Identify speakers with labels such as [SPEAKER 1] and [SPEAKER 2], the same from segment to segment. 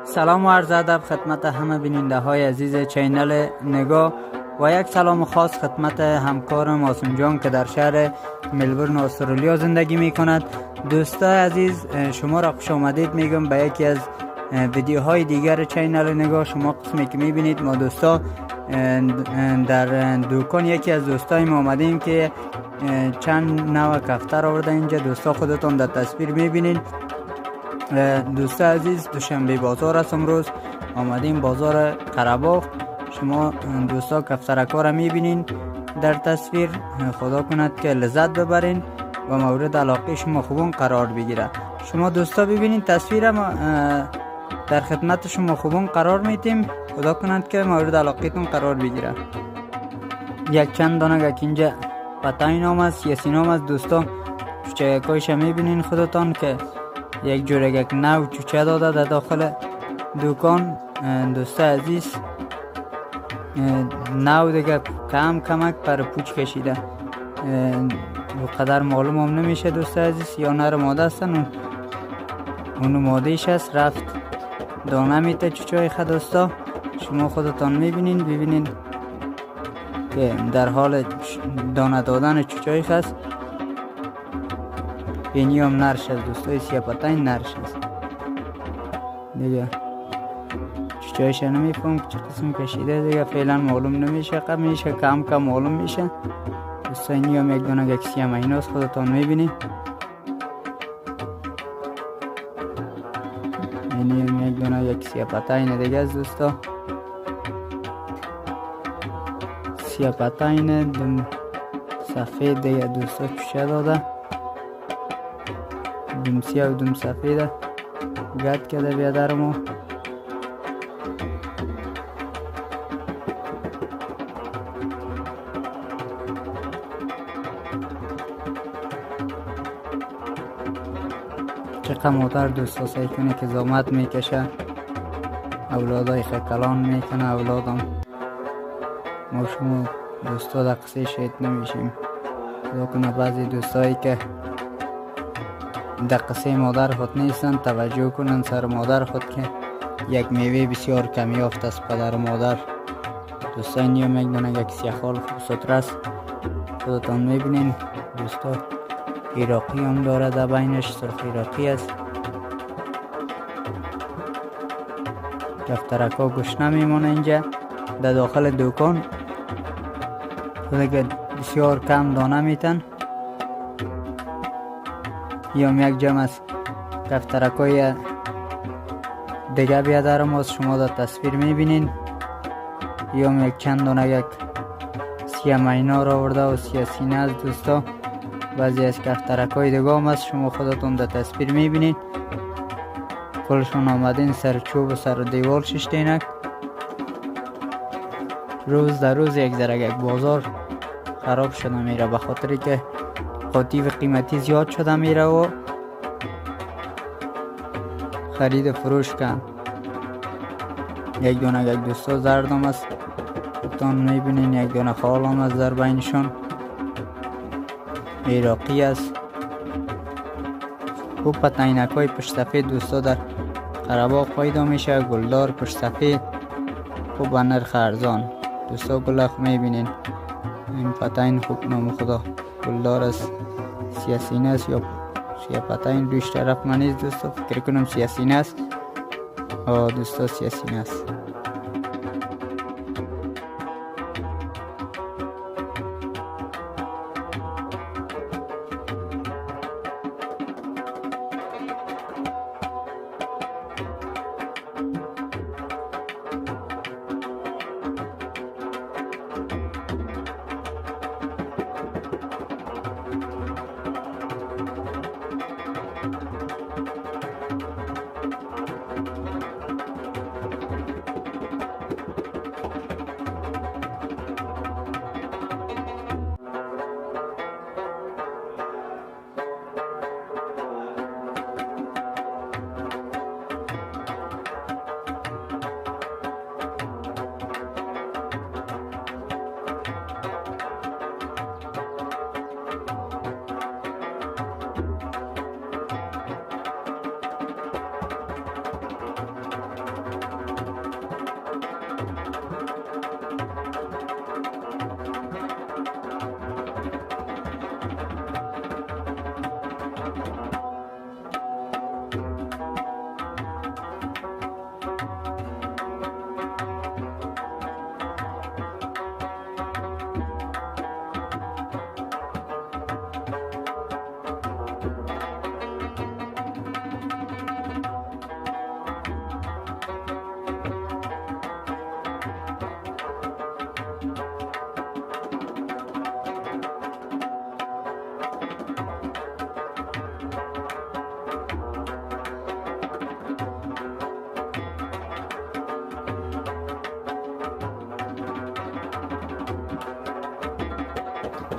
[SPEAKER 1] سلام و عرض ادب خدمت همه بیننده های عزیز چینل نگاه و یک سلام خاص خدمت همکارم آسم جان که در شهر ملبورن استرالیا زندگی می کند. دوستای عزیز شما را خوش آمدید میگم به یکی از ویدیوهای دیگر چینل نگاه. شما قسمی که می بینید ما دوستا در دکان یکی از دوستای ما آمدیم که چند نوع کفتر آورده. اینجا دوستا خودتون در تصویر می بینید. دوست عزیز دوشنبه بازار است. امروز آمدیم بازار قره‌باغ. شما دوستا کفترکا را میبینین در تصویر. خدا کند که لذت ببرین و مورد علاقه شما خوبون قرار بگیره. شما دوستا ببینین تصویر ما در خدمت شما خوبون قرار میتیم. خدا کند که مورد علاقه تون قرار بگیره. یک چند دانه که اینجا پتاین نام است، سیاسی نام است. دوستا چوچه یکایش میبینین خودتان که یک جور یک نو چوچه داده در داخل دکان. دوست عزیز نو دیگه کمک پر پوچ کشیده و قدر معلوم هم نمیشه دوست عزیز یا نر ماده هستن. اونو مادهش هست رفت دانه میته چوچه خود. دوستا شما خودتان ببینین که در حال دانه دادن چوچه هست. اینی هم نرش هست دوستای سیاپتاین نرش هست دیگه. چوچهش نمیفهم چه قسم کشیده دیگه فعلا معلوم نمیشه. قبل میشه کم معلوم میشه. دوستا اینی هم یک دانه یک سیام ایناست خودتان میبینید. اینی هم یک دانه یک سیاپتاین دیگه است دوستا. سیاپتاین دم سفید دیگه دوستا چوچه داده. دم سیاه و دم سفیده گد کده بیادر ما. چقدر مادر دوستا سعی کنه که زحمت میکشه، اولادای کلان میکنه. اولادم ما شما دوستا در قصه شهید نمیشیم. خدا کنه بعضی دوستایی که در قصه مادر خود نیستن توجه کنن سر مادر خود که یک میوه بسیار کمی یافت است پدر و مادر. دوستان نیم یک دانه یک سیاخال خوب سطر است خودتان میبینین. دوستا عراقی هم داره در بینش، سرخ عراقی است. کفترکا گشنه میمونه اینجا در داخل دکان. دیگه بسیار کم دانه میتن. یا یک جمع از کفترکای دیگه بیادر ماست شما در تصویر میبینین. یا یک چند دانه یک سیاماینا را آورده و سیاسینه از دوستا. بعضی از کفترکای دیگه هم است شما خودتون در تصویر میبینین. کلشون آمدین سر چوب و سر دیوال ششتینک. روز در روز یک ذره یک بازار خراب شده میره به خاطری که قاطی و قیمتی زیاد شده میره و خرید فروش کن. یک دونه یک دوستا زرد هم است خودتان میبینین. یک دونه خال هم است در بینشان عراقی است. خوب پتنینک های پشت سفید دوستا در قره‌باغ پیدا میشه. گلدار پشت سفید خوب به نرخ ارزان. دوستا گلخ میبینین. این پتین خوب نام خدا گلدار است. سیاسینه است یا سیاپتاین رویش طرف منیز دوستا فکر کنم سیاسینه است. دوستا سیاسینه است.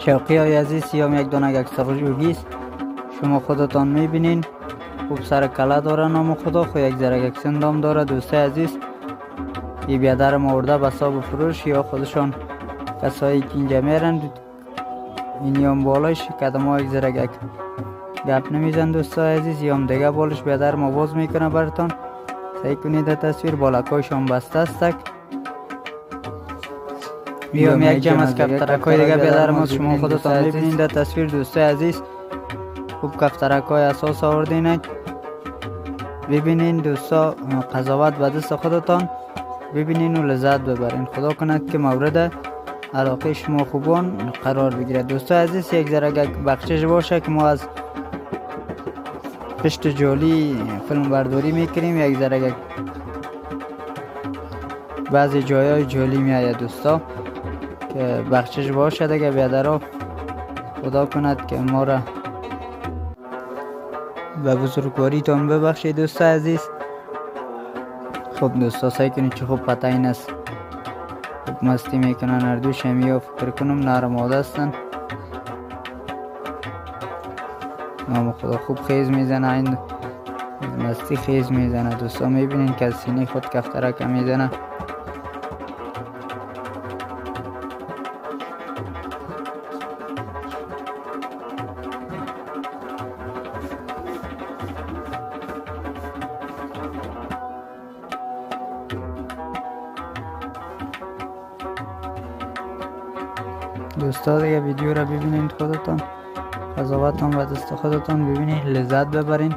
[SPEAKER 1] شوقی های عزیز سیام یک دانه یک سرجوگی است. شما خودتان میبینین خوب سر کله داره نام خدا، خو یک ذره یک سندام داره. دوستای عزیز این بیادر ما ورده به حساب فروش یا خودشان کسایی که اینجا میرن این هم بالش قدم ها یک ذره یک گپ نمیزن. دوستای عزیز یا هم دیگه بالش بیادر ما باز میکنه براتان. سعی کنید تصویر بالکایش هم بسته است. بیام یک جمع از کفترکای دیگه بیادر ما شما خودتان میبینید در تصویر. دوستای عزیز خوب کفترکای اساس آوردین. ببینین دوستا قضاوت به دست خودتان ببینین و لذت ببرین. خدا کند که مورد علاقه شما خوبان قرار بگیرد. دوستای عزیز یک ذره بخشش باشه که ما از پشت جالی فیلم برداری میکنیم. یک ذره بعضی جایای جالی میآید دوستا که بخشش باشه دیگه بیادرها. خدا کند که ما را به بزرگواریتان ببخشید دوستای عزیز. خب دوستا سعی کنید چه خوب پته این است. خوب مستی میکنن هر دو شمی ها. فکر کنم نرماده هستن. نام خدا خوب خیز میزنه. این مستی خیز میزنه دوستا. میبینین که از سینه خود کفترک میزنه. دوستا دیگه ویدیو را ببینید خودتان، قضاوتتان به دست خودتان ببینید، لذت ببرین.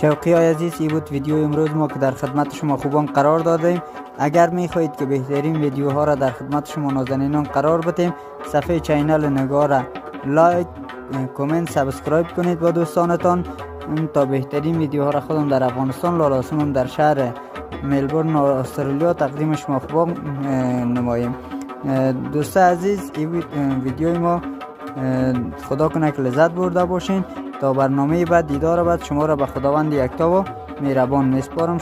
[SPEAKER 1] شوقی های عزیز، این بود ویدیو امروز ما که در خدمت شما خوبان قرار دادیم. اگر می خواهید که بهترین ویدیوها را در خدمت شما نازنینان قرار بدیم، صفحه چینل نگاه را لایک، کامنت، سابسکرایب کنید با دوستانتان تا بهترین ویدیوها را خودم در افغانستان، لالاسون در شهر ملبورن استرالیا تقدیم شما خوبان نماییم. دوست عزیز، این ویدیوی ما خدا کنه که لذت برده باشین. تا برنامه بعد دیدار بعد شما را به خداوند یکتا و مهربان میسپارم.